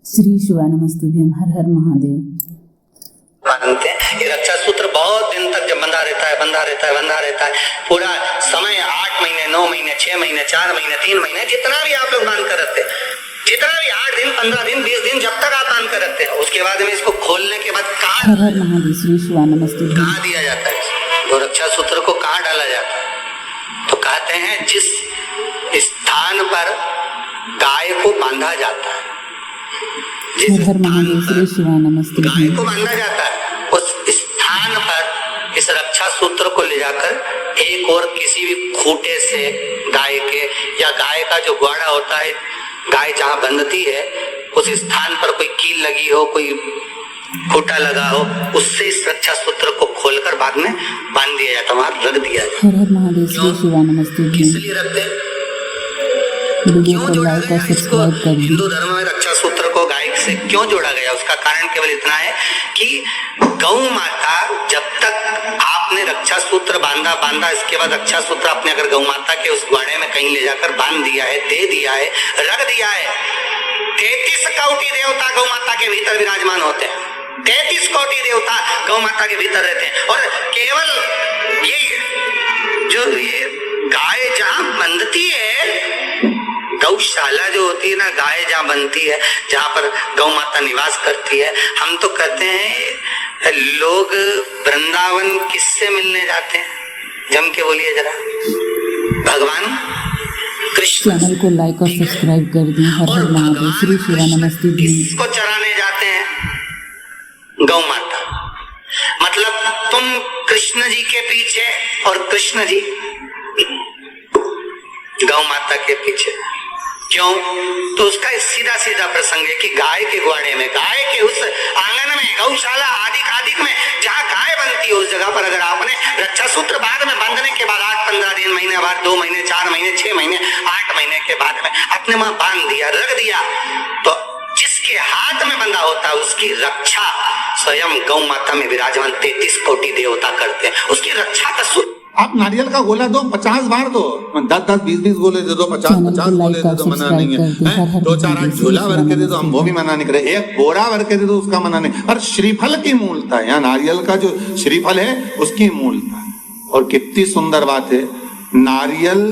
श्री शिवानमस्तुभ्यम। हर हर महादेव। मानते हैं ये रक्षा सूत्र बहुत दिन तक जब बंधा रहता है पूरा समय 8 महीने 9 महीने 6 महीने 4 महीने 3 महीने जितना भी आप लोग बांध कर रखते हैं, जितना भी 8 दिन 15 दिन 20 दिन जब तक आप बांध कर रखते हैं, उसके बाद में इसको खोलने के बाद हर हर महादेव। श्री शिवानमस्तुभ्यम। कहाँ दिया जाता है वो रक्षा सूत्र को, कहाँ डाला जाता है? तो कहते हैं जिस स्थान पर गाय को बांधा जाता है, हर हर महादेव। श्री शिवानमस्तुभ्यम। गाय को बांधा जाता है उस स्थान पर इस रक्षा सूत्र को ले जाकर एक और किसी भी खूंटे से गाय के या गाय का जो ग्वाड़ा होता है, गाय जहाँ बंधती है उस स्थान पर कोई कील लगी हो, कोई खूंटा लगा हो, उससे इस रक्षा सूत्र को खोलकर बाद में बांध दिया जाता, वहां रख दिया जाता। हर हर महादेव। श्री शिवानमस्तुभ्यम। किस लिए रखते हैं? वीडियो क्यों को जोड़ा लाइक गया और इसको? सब्सक्राइब कर दें। हिंदू धर्म में रक्षा सूत्र को गाय से क्यों जोड़ा गया? उसका कारण केवल इतना है कि गौ माता जब तक आपने रक्षा सूत्र बांधा इसके बाद रक्षा सूत्र आपने अगर गौ माता के उस ग्वाड़े में कहीं ले जाकर बांध दिया है, दे दिया है, रख दिया है, 33 कोटि देवता गौ माता के भीतर विराजमान होते हैं। 33 कोटि देवता गौ माता के भीतर रहते हैं और केवल ये गाय जहां बंधती है, गौशाला जो होती है ना, गाय जहाँ बनती है, जहाँ पर गौ माता निवास करती है, हम तो कहते हैं लोग वृंदावन किससे मिलने जाते हैं? जम के बोलिए जरा। भगवान कृष्ण। चैनल को लाइक और सब्सक्राइब कर दें। हर हर महादेव। श्री शिवानमस्तुभ्यम। किसको चराने जाते हैं? गौ माता। मतलब तुम कृष्ण जी के पीछे और कृष्ण जी गौ माता के पीछे। क्यों? तो उसका सीधा सीधा प्रसंग है कि गाय के ग्वाड़े में, गाय के उस आंगन में, गौशाला आदि में जहाँ गाय बनती है उस जगह पर अगर आपने रक्षा सूत्र बाद में बांधने के बाद 8-15 दिन, महीने बाद, 2 महीने 4 महीने 6 महीने 8 महीने के बाद में आपने वहां बांध दिया, रख दिया, तो जिसके हाथ में बंधा होता है उसकी रक्षा स्वयं गौ माता में विराजमान 33 कोटि देवता करते हैं। उसकी रक्षा का सूत्र आप नारियल का गोला दो 50 बार दो, 10-10 20-20 गोले दे दो, 50-50 गोले दे दो, मना नहीं है। 2-4 झोला भर के दे दो, हम वो भी मना नहीं करे। एक बोरा भर के दे दो, उसका मना नहीं। पर श्रीफल की मूलता है, यहाँ नारियल का जो श्रीफल है उसकी मूलता है। और कितनी सुंदर बात है, नारियल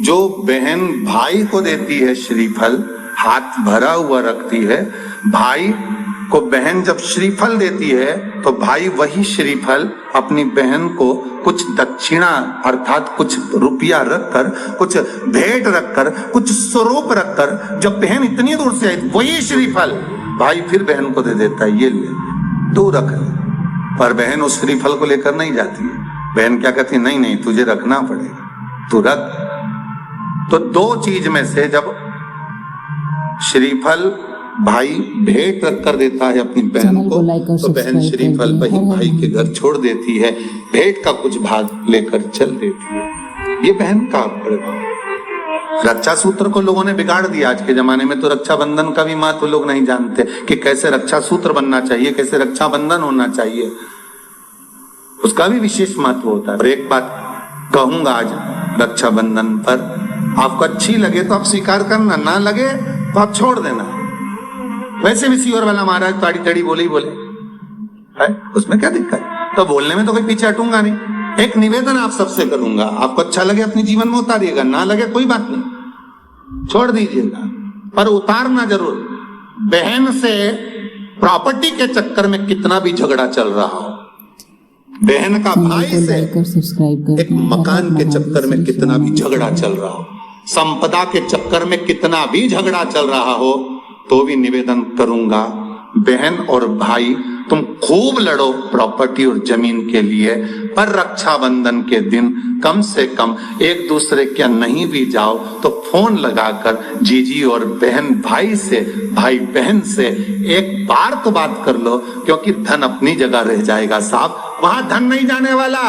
जो बहन भाई को देती है श्रीफल, हाथ भरा हुआ रखती है, भाई को बहन जब श्रीफल देती है तो भाई वही श्रीफल अपनी बहन को कुछ दक्षिणा अर्थात कुछ रुपया रखकर, कुछ भेंट रखकर, कुछ स्वरूप रखकर, जब बहन इतनी दूर से आई वही श्रीफल भाई फिर बहन को दे देता है, ये ले तू रख ले। पर बहन उस श्रीफल को लेकर नहीं जाती है। बहन क्या कहती है? नहीं तुझे रखना पड़ेगा, तू रख। तो 2 चीज में से जब श्रीफल भाई भेंट रख कर देता है अपनी बहन को, तो बहन श्रीफल वही भाई के घर छोड़ देती है, भेंट का कुछ भाग लेकर चल देती है। ये बहन का प्रभाव। रक्षा सूत्र को लोगों ने बिगाड़ दिया आज के जमाने में। तो रक्षाबंधन का भी महत्व लोग नहीं जानते कि कैसे रक्षा सूत्र बनना चाहिए, कैसे रक्षाबंधन होना चाहिए, उसका भी विशेष महत्व होता है। और एक बात कहूंगा आज रक्षाबंधन पर, आपको अच्छी लगे तो आप स्वीकार करना, ना लगे तो आप छोड़ देना। वैसे भी सीवर वाला महाराज ताड़ी तड़ी बोले ही बोले है, उसमें क्या दिक्कत? तो बोलने में तो कोई पीछे हटूंगा नहीं। एक निवेदन आप सबसे करूंगा, आपको अच्छा लगे अपने जीवन में उतारिएगा, ना लगे कोई बात नहीं, छोड़ दीजिएगा, पर उतारना जरूर। बहन से प्रॉपर्टी के चक्कर में कितना भी झगड़ा चल रहा हो, बहन का भाई से एक मकान के चक्कर में कितना भी झगड़ा चल रहा हो, संपदा के चक्कर में कितना भी झगड़ा चल रहा हो, तो भी निवेदन करूंगा, बहन और भाई तुम खूब लड़ो प्रॉपर्टी और जमीन के लिए, पर रक्षाबंधन के दिन कम से कम एक दूसरे के नहीं भी जाओ तो फोन लगाकर जीजी और बहन भाई से, भाई बहन से एक बार तो बात कर लो, क्योंकि धन अपनी जगह रह जाएगा साहब। वहां धन नहीं जाने वाला,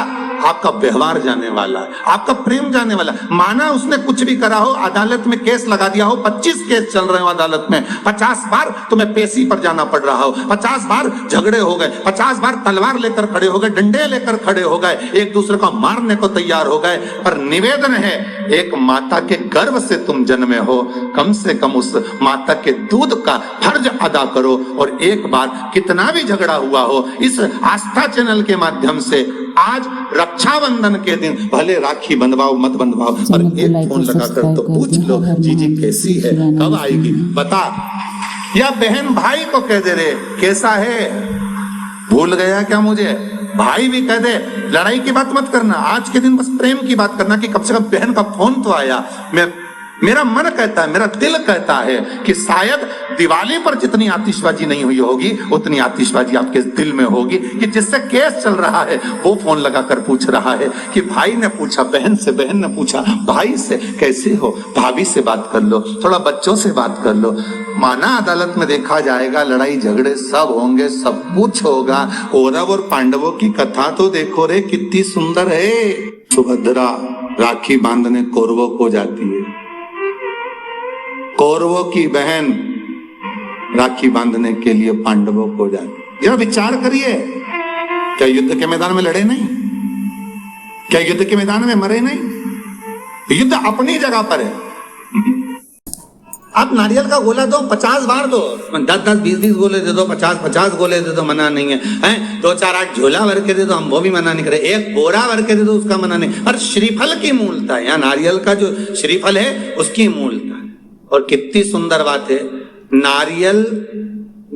आपका व्यवहार जाने वाला है, आपका प्रेम जाने वाला। माना उसने कुछ भी करा हो, अदालत में केस लगा दिया हो, 25 केस चल रहे हो अदालत में, 50 बार तुम्हें पेशी पर जाना पड़ रहा हो, 50 बार झगड़े हो गए, 50 बार तलवार लेकर खड़े हो गए, डंडे लेकर खड़े हो गए, एक दूसरे को मारने को तैयार हो गए, पर निवेदन है एक माता के गर्भ से तुम जन्मे हो, कम से कम उस माता के दूध का फर्ज अदा करो, और एक बार कितना भी झगड़ा हुआ हो इस आस्था चैनल के माध्यम से आज रक्षाबंधन के दिन भले राखी बंधवाओ मत बंधवाओ, पर एक फोन लगा कर तो पूछ लो जीजी कैसी है, कब आएगी बता। या बहन भाई को कह दे रे कैसा है, भूल गया क्या मुझे, भाई भी कह दे लड़ाई की बात मत करना, आज के दिन बस प्रेम की बात करना कि कम से कम बहन का फोन तो आया। मेरा मन कहता है, मेरा दिल कहता है कि शायद दिवाली पर जितनी आतिशबाजी नहीं हुई होगी उतनी आतिशबाजी आपके दिल में होगी कि जिससे केस चल रहा है वो फोन लगाकर पूछ रहा है कि भाई ने पूछा बहन से, बहन ने पूछा भाई से कैसे हो, भाभी से बात कर लो, थोड़ा बच्चों से बात कर लो। माना अदालत में देखा जाएगा, लड़ाई झगड़े सब होंगे, सब कुछ होगा। कौरव और पांडवों की कथा तो देखो रे कितनी सुंदर है। सुभद्रा राखी बांधने कौरवों को जाती है, कौरवों की बहन राखी बांधने के लिए पांडवों को जाती। जरा विचार करिए, क्या युद्ध के मैदान में लड़े नहीं, क्या युद्ध के मैदान में मरे नहीं, युद्ध अपनी जगह पर है। आप नारियल का गोला दो 50 बार दो, 10-10, 20-20 गोले दे दो, 50-50 गोले दे दो, मना नहीं है, हैं 2-4-8 झोला भर के दे दो, हम वो भी मना नहीं करे, एक बोरा भर के दे दो उसका मना नहीं। और श्रीफल की मूलता है, यहाँ नारियल का जो श्रीफल है उसकी मूलता है। और कितनी सुंदर बात है, नारियल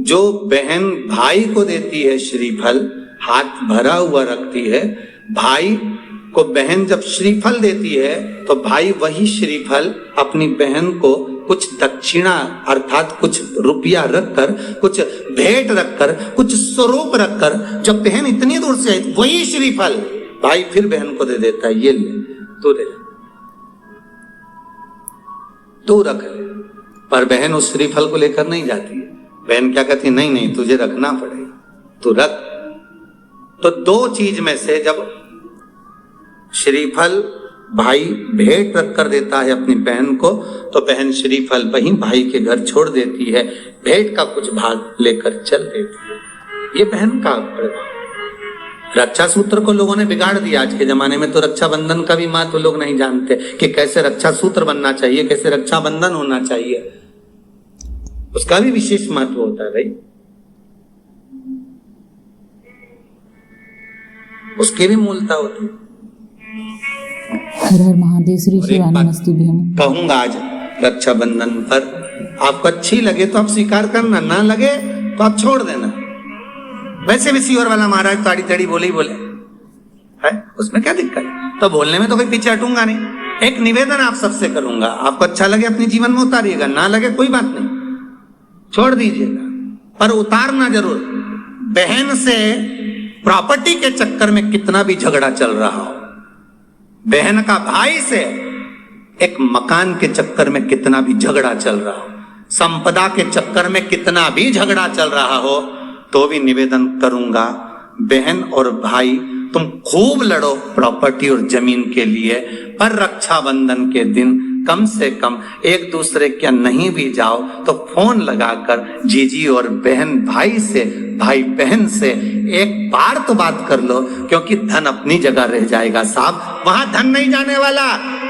जो बहन भाई को देती है श्रीफल, हाथ भरा हुआ रखती है, भाई को बहन जब श्रीफल देती है तो भाई वही श्रीफल अपनी बहन को कुछ दक्षिणा अर्थात कुछ रुपया रखकर, कुछ भेंट रखकर, कुछ स्वरूप रखकर, जब बहन इतनी दूर से आई वही श्रीफल भाई फिर बहन को दे देता है, ये ले तू दे, तू रख ले। पर बहन उस श्रीफल को लेकर नहीं जाती है, बहन क्या कहती है, नहीं नहीं तुझे रखना पड़ेगा, तू रख। तो दो चीज में से जब श्रीफल भाई भेंट रख कर देता है अपनी बहन को, तो बहन श्रीफल वहीं भाई के घर छोड़ देती है, भेंट का कुछ भाग लेकर चल देती है। ये बहन का प्रभाव। रक्षा सूत्र को लोगों ने बिगाड़ दिया आज के जमाने में, तो रक्षाबंधन का भी महत्व लोग नहीं जानते कि कैसे रक्षा सूत्र बनना चाहिए, कैसे रक्षाबंधन होना चाहिए, उसका भी विशेष महत्व होता है भाई, उसकी भी मूलता होती है। हर हर महादेव। श्री शिवाय नमस्तुभ्यं। कहूंगा आज रक्षाबंधन पर आपको अच्छी लगे तो आप स्वीकार करना, ना लगे तो आप छोड़ देना। वैसे भी सीवर वाला महाराज ताड़ी ताड़ी बोले ही बोले है, उसमें क्या दिक्कत है, तो बोलने में तो कोई पीछे हटूंगा नहीं। एक निवेदन आप सबसे करूंगा, आपको अच्छा लगे अपने जीवन में उतारिएगा, ना लगे कोई बात नहीं, छोड़ दीजिएगा, पर उतारना जरूर। बहन से प्रॉपर्टी के चक्कर में कितना भी झगड़ा चल रहा हो, बहन का भाई से एक मकान के चक्कर में कितना भी झगड़ा चल रहा हो, संपदा के चक्कर में कितना भी झगड़ा चल रहा हो, तो भी निवेदन करूंगा, बहन और भाई तुम खूब लड़ो प्रॉपर्टी और जमीन के लिए, पर रक्षाबंधन के दिन कम से कम एक दूसरे के नहीं भी जाओ तो फोन लगाकर जीजी और बहन भाई से, भाई बहन से एक बार तो बात कर लो, क्योंकि धन अपनी जगह रह जाएगा साहब, वहां धन नहीं जाने वाला,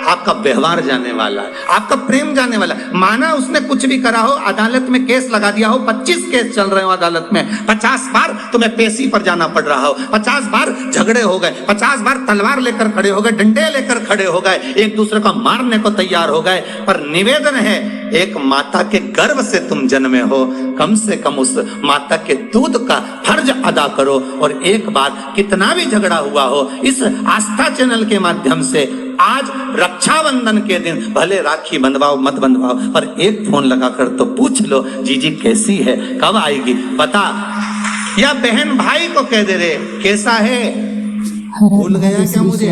आपका व्यवहार जाने वाला है, आपका प्रेम जाने वाला है। माना उसने कुछ भी करा हो, अदालत में केस लगा दिया हो, 25 केस चल रहे हो अदालत में, 50 बार तुम्हें पेशी पर जाना पड़ रहा हो, 50 बार झगड़े हो गए, 50 बार तलवार लेकर खड़े हो गए, डंडे लेकर खड़े हो गए, एक दूसरे को मारने को तैयार हो गए, पर निवेदन है एक माता के गर्भ से तुम जन्मे हो, कम से कम उस माता के दूध का फर्ज अदा करो। और एक बार कितना भी झगड़ा हुआ हो, इस आस्था चैनल के माध्यम से आज रक्षाबंधन के दिन भले राखी बंधवाओ मत बंधवाओ, पर एक फोन लगाकर तो पूछ लो जीजी कैसी है, कब आएगी बता। या बहन भाई को कह दे रे कैसा है, भूल गया क्या मुझे,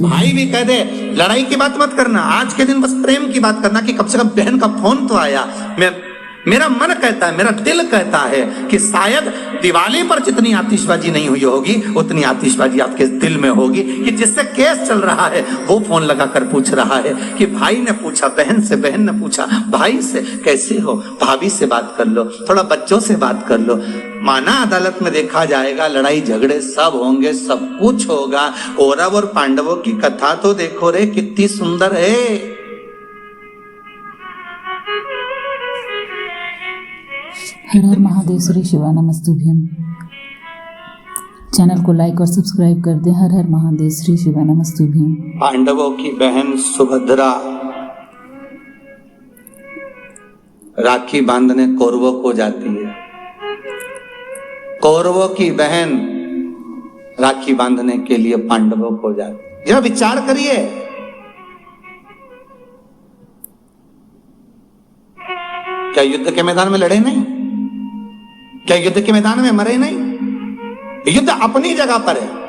भाई भी कह दे लड़ाई की बात मत करना, आज के दिन बस प्रेम की बात करना कि कम से कम बहन का फोन तो आया। मेरा मन कहता है, मेरा दिल कहता है कि शायद दिवाली पर जितनी आतिशबाजी नहीं हुई होगी उतनी आतिशबाजी आपके दिल में होगी कि जिससे केस चल रहा है वो फोन लगाकर पूछ रहा है कि भाई ने पूछा बहन से, बहन ने पूछा भाई से कैसे हो, भाभी से बात कर लो, थोड़ा बच्चों से बात कर लो। माना अदालत में देखा जाएगा, लड़ाई झगड़े सब होंगे, सब कुछ होगा। कौरव और पांडवों की कथा तो देखो रे, कितनी सुंदर है। हर हर महादेव, श्री शिवा नमस्तुभ्यम। चैनल को लाइक और सब्सक्राइब कर दें। हर हर महादेव, श्री शिवा नमस्तुभ्यम। पांडवों की बहन सुभद्रा राखी बांधने कौरवों को जाती है। कौरवों की बहन राखी बांधने के लिए पांडवों को जाती है। जरा विचार करिए, क्या युद्ध के मैदान में लड़े नहीं? क्या युद्ध के मैदान में मरे नहीं? युद्ध अपनी जगह पर है।